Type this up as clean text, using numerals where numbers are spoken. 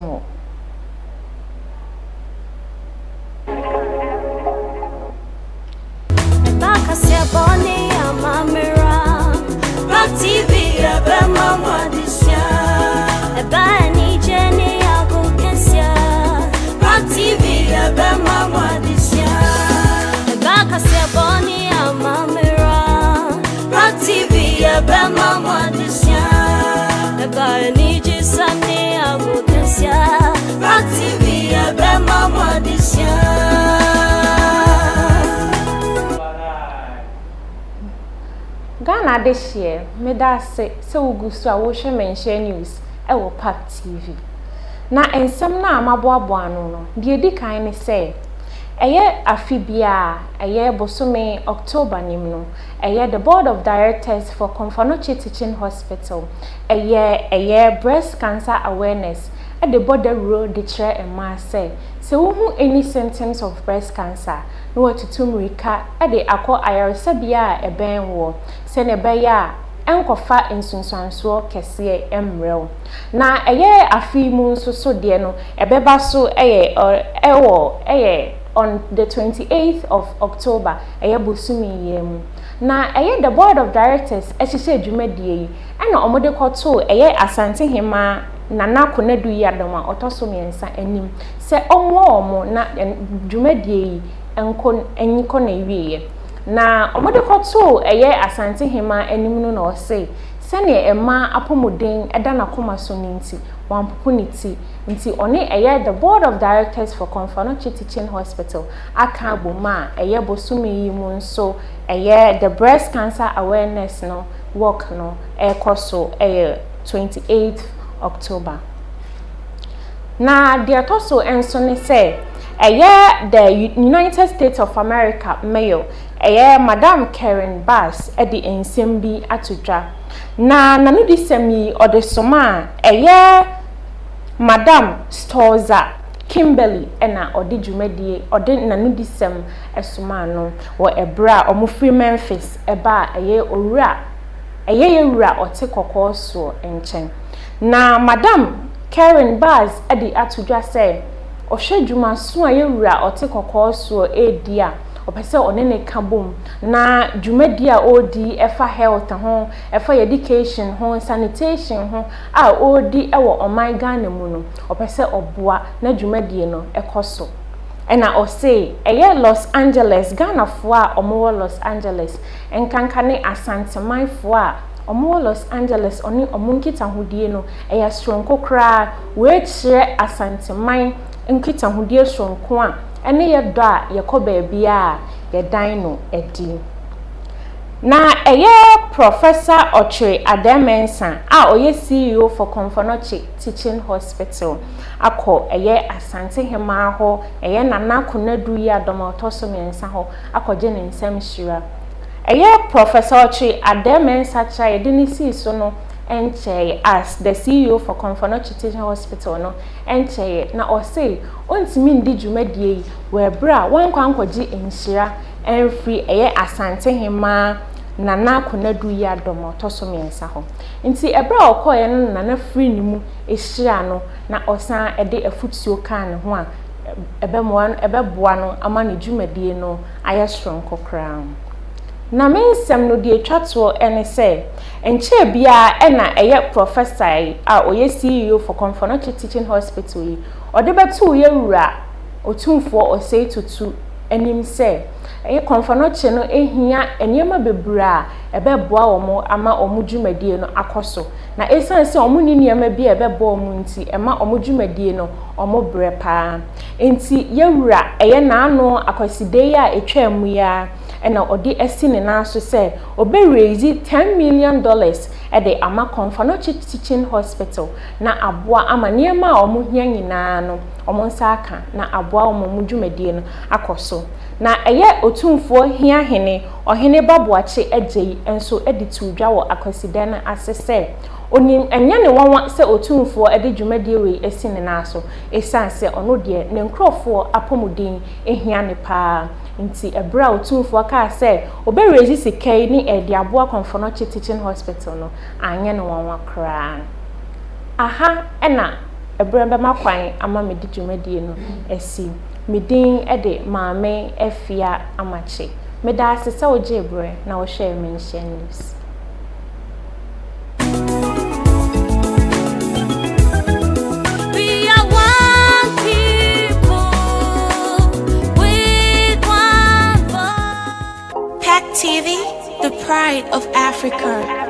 small. Ghana this year, me da say ugusu a wo hwe Manhyia news e wo Park TV. Na ensem na amaboabo anu no, de edi kan ne say eye afibia eye bosome October nim no, eye the board of directors for Komfanochi Teaching Hospital, eye breast cancer awareness at the border road de chere ema say who any symptoms of breast cancer no tutumrika at the akọ ayaresabia eben wo se ne beya enkofa insunsanso kese emrel na eye afimu nso so de no ebeba so on the 28th of October eye bosumi yem na eye the board of directors ehihye adwumadie yi na omode kwoto eye asante hema nana konadu yadoma otoso miensa anim se omo na dwumadie yi enyiko na wiye na omode kwoto eye asante hema anim no na ose sene ema apomuden eda na koma so ninti wampupuniti nti one eye the board of directors for Komfanochi Teaching Hospital aka boma eye bosumi yi mu nso eye the breast cancer awareness no work no ekoso 28th October. Na the atoso enso ne say the United States of America mayor Madam Karen Bass the ensem bi atodwa na nanu disemi odesoma Madam Storza Kimberly ena odi dwumadie odi nanu disem esoma no wo ebra omofri Memphis eba owura yewura ote kokoso enchen na Madam Karen Bass edi atodwa say ohwe dwuma so yewura ote kokoso edia opese onene kabom na dwumadi a odi efa health ho efa education ho sanitation ho a odi ewo oman Ghana mu no opese oboa na dwumadi no ekoso ena o say Los Angeles Ghana fo a omo Los Angeles enkankane asanteman fo a omo Los Angeles oni omunkita hodie no stronko kra we kire asanteman nkita hodie stronko a ene ye do a ye ko baabia ye dan no edi na Professor Ochre Ademensa a oye CEO for Komfanochi Teaching Hospital akọ asante hema ho nana konadu ya domotoso mensa ho akọje ne nsem hira Professor Ochre Ademensa cha yedini so no enche as the CEO for Komfanochi Teaching Hospital no enche na o say ontimi ndi dwumadie yi we bra wan kwankwaji enhira enfri asante hema nana konadu ya domotoso mensa ho nti ebra okoye no nana free nimu ehira no na osan ede afutuo kan ho a ebeboa no ama ne dwumadie no ayestron kokra na mensem no de atwato ene se enche bia ena professor a oye CEO for Komfanochi Teaching Hospital yi ode betu yewura otumfo osei tutu enim se Komfanochi no ehia eniema bebra ebeboa omo ama omo dwumadie no akoso na esan se omo ni niema bia ebeboa omo nti ema omo dwumadie no omo brepa nti yewura na ano akwaside ya etwa mu ya ena odi esine na so se obe raise $10 million ede ama Komfanochi Teaching Hospital na aboa ama niema omo hia nyina no omo nsaka na aboa omo dwumadie no akoso na otumfo hia hene ohene baboache ejei enso editudwa wo akwaside na asese onim enya ne wonwa se otumfo ede dwumadie we esine na so esanse ono de ne nkrofo apomudin ehia ne pa nti ebra otumfo ka se oberezi sikai ni ede aboa Komfanochi Teaching Hospital no anya ne wonwa kra aha ena ebra be makwan ama me di dwumadie no esi me din de maame afia amache me da ase se oje ebre na wo share mention news. TV, the pride of Africa.